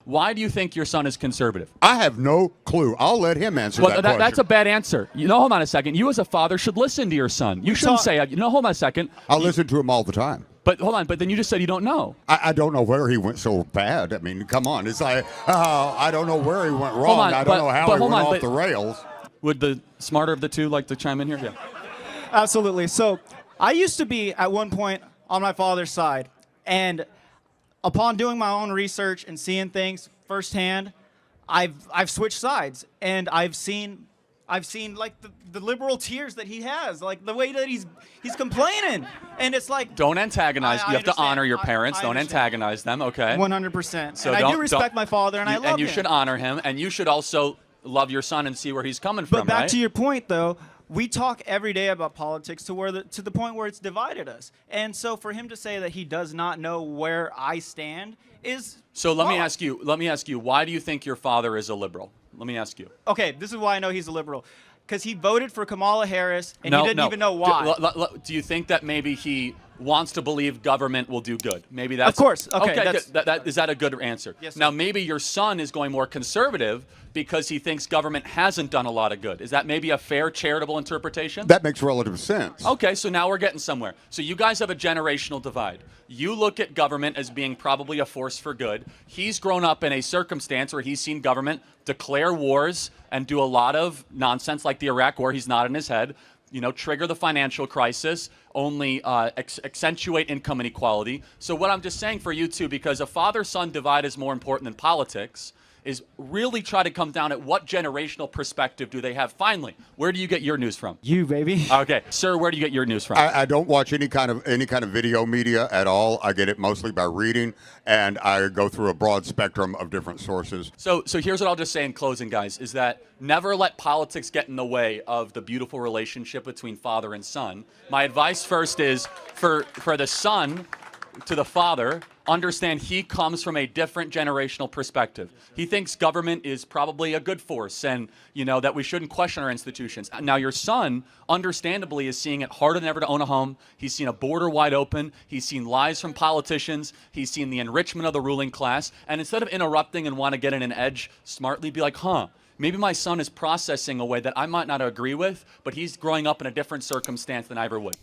Why do you think your son is conservative? I have no clue. I'll let him answer that question. That's a bad answer. Hold on a second. You as a father should listen to your son. You shouldn't say, hold on a second. I listen to him all the time. But hold on, but then you just said you don't know. I don't know where he went so bad. I mean, come on. It's like, I don't know where he went wrong. I don't know how he went off the rails. Would the smarter of the two like to chime in here? Yeah. Absolutely. So I used to be at one point on my father's side, and upon doing my own research and seeing things firsthand, I've switched sides, and I've seen like the liberal tears that he has, like the way that he's complaining, and it's like, don't antagonize. You have to honor your parents. Don't antagonize them. Okay. 100%. So and I do respect my father, and I love him. And you should honor him, and you should also love your son and see where he's coming from. But back to your point, though. We talk every day about politics to the point where it's divided us. And so for him to say that he does not know where I stand is So let wrong. me ask you, why do you think your father is a liberal? Let me ask you. Okay, this is why I know he's a liberal. Because he voted for Kamala Harris, and he didn't even know why. Do you think that maybe he wants to believe government will do good? Maybe that's... Of course. Okay, is that a good answer? Yes, sir. Now, maybe your son is going more conservative because he thinks government hasn't done a lot of good. Is that maybe a fair, charitable interpretation? That makes relative sense. Okay, so now we're getting somewhere. So you guys have a generational divide. You look at government as being probably a force for good. He's grown up in a circumstance where he's seen government declare wars and do a lot of nonsense like the Iraq War. He's nodding his head. Trigger the financial crisis, only accentuate income inequality. So what I'm just saying for you two, because a father-son divide is more important than politics, is really try to come down at what generational perspective do they have. Finally, where do you get your news from? You, baby. Okay, sir, where do you get your news from? I don't watch any kind of video media at all. I get it mostly by reading, and I go through a broad spectrum of different sources. So here's what I'll just say in closing, guys, is that never let politics get in the way of the beautiful relationship between father and son. My advice first is for the son to the father, understand he comes from a different generational perspective. He thinks government is probably a good force and, that we shouldn't question our institutions. Now, your son, understandably, is seeing it harder than ever to own a home. He's seen a border wide open. He's seen lies from politicians. He's seen the enrichment of the ruling class. And instead of interrupting and want to get in an edge, smartly be like, maybe my son is processing a way that I might not agree with, but he's growing up in a different circumstance than I ever would.